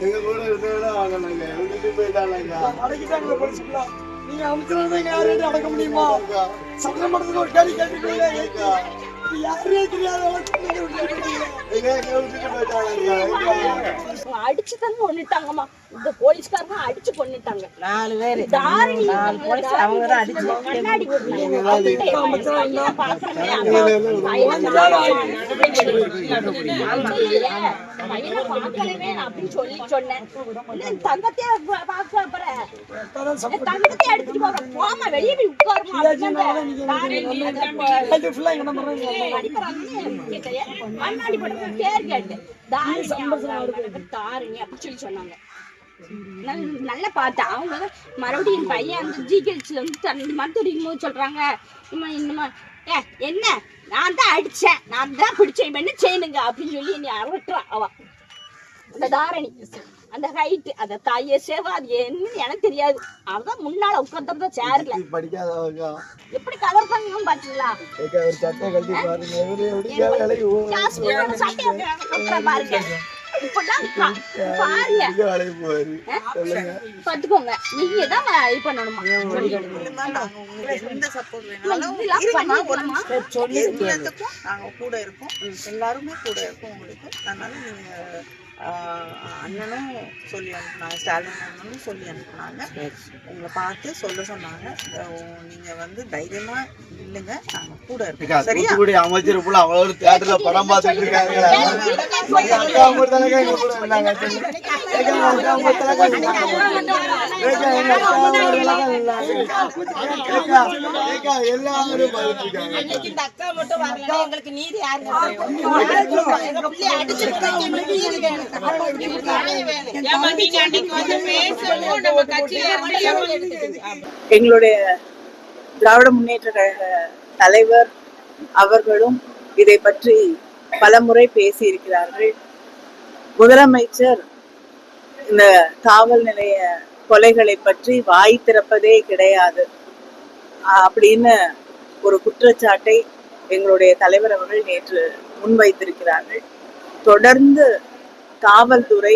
எங்க கூட வாங்கினாங்க அடக்கிட்டாங்க போலீஸ்ல. நீங்க அமுக்கிறாங்க யாரையும் அடக்க முடியுமா? சட்டமன்றத்துக்கு ஒரு கேள்வி கேட்டுருக்கீங்க. யாருமே தெரியாத அடிச்சு தான் கொண்டுட்டாங்கம்மா. இந்த போலீஸ்காரங்க அடிச்சு கொண்டுட்டாங்க 4 பேரு. போலீஸ் அவங்க தான் அடிச்சு கண்ணாடி அப்படின்னு சொல்லி சொன்னேன். தங்கத்தையே தங்கத்தையே எடுத்துட்டு போமா வெளியே போய் உட்காருமா கண்ணாடி போட்டு பேர் கேட்டு தாரணி அப்படின்னு சொல்லி சொன்னாங்க. நல்லா பார்த்தேன். அவங்க மறுபடியும் பையன் அந்த ஜிஹெச்ல வந்து மருத்துவம் போது சொல்றாங்க, என்ன நான் தான் அடிச்சேன், நான் தான் பிடிச்சேன், என்ன செய்யணுங்க அப்படின்னு சொல்லி என்னை அரட்டுறான். அவ அந்த தாரணி அந்த ஹைட்டு அந்த தாயே சேவா அது என்னன்னு எனக்கு தெரியாது. அவதான் முன்னால உட்கார்ந்து சேர்ல எப்படி கலர்ப்பாங்க பாத்தீங்களா? பாருங்க பாத்துக்கோங்க. நீங்க தான் இது பண்ணணுமா? நாங்க கூட இருக்கோம், எல்லாருமே கூட இருக்கோம் உங்களுக்கு. அதனால நீங்க அண்ணனும் சொல்லி அனுப்புனாங்க, ஸ்டாலின் அண்ணனும் சொல்லி அனுப்புனாங்க. உங்களை பார்த்து சொல்ல சொன்னாங்க. நீங்க வந்து தைரியமா இல்லைங்க, நாங்க கூட இருக்கோம். சரியா? அமைச்சர் போல அவ்வளவு தியேட்டர்ல படம் பார்த்துட்டு இருக்காங்க. எங்களுடைய திராவிட முன்னேற்ற கழக தலைவர் அவர்களும் இதை பற்றி பலமுறை பேசி இருக்கிறார்கள். முதலமைச்சர் இந்த காவல் நிலைய கொலைகளை பற்றி வாய் திறப்பதே கிடையாது அப்படின்னு ஒரு குற்றச்சாட்டை எங்களுடைய தலைவர் அவர்கள் நேற்று முன்வைத்திருக்கிறார்கள். தொடர்ந்து காவல்துறை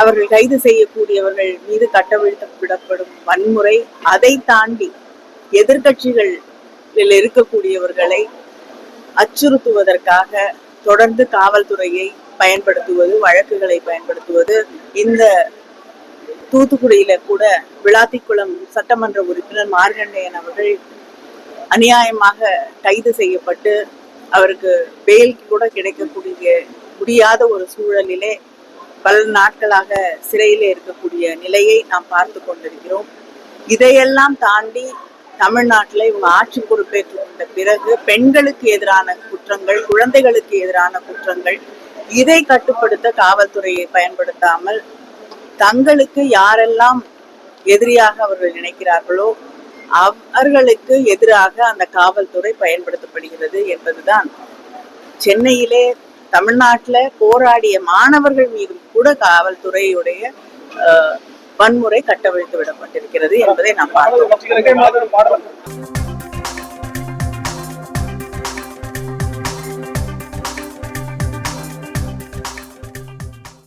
அவர்கள் கைது செய்யக்கூடியவர்கள் மீது கட்டவிழ்த்து விடப்படும் வன்முறை, அதை தாண்டி எதிர்கட்சிகளில் இருக்கக்கூடியவர்களை அச்சுறுத்துவதற்காக தொடர்ந்து காவல்துறையை பயன்படுத்துவது, வழக்குகளை பயன்படுத்துவது. இந்த தூத்துக்குடியில கூட விளாத்திக்குளம் சட்டமன்ற உறுப்பினர் மார்கண்டையன் அவர்கள் அநியாயமாக கைது செய்யப்பட்டு அவருக்கு பெயில் கூட கிடைக்கக்கூடிய முடியாத ஒரு சூழலிலே பல நாட்களாக சிறையிலே இருக்கக்கூடிய நிலையை நாம் பார்த்து கொண்டிருக்கிறோம். இதையெல்லாம் தாண்டி தமிழ்நாட்டில் இவங்க ஆட்சி பொறுப்பேற்று கொண்ட பிறகு பெண்களுக்கு எதிரான குற்றங்கள், குழந்தைகளுக்கு எதிரான குற்றங்கள், இதை கட்டுப்படுத்த காவல்துறையை பயன்படுத்தாமல் தங்களுக்கு யாரெல்லாம் எதிரியாக அவர்கள் நினைக்கிறார்களோ அவர்களுக்கு எதிராக அந்த காவல்துறை பயன்படுத்தப்படுகிறது என்பதுதான். சென்னையிலே தமிழ்நாட்டில் போராடிய மாணவர்கள் மீதும் கூட காவல்துறையுடைய வன்முறை கட்டவிழ்த்து விடப்பட்டிருக்கிறது என்பதை நாம் பார்த்தோம்.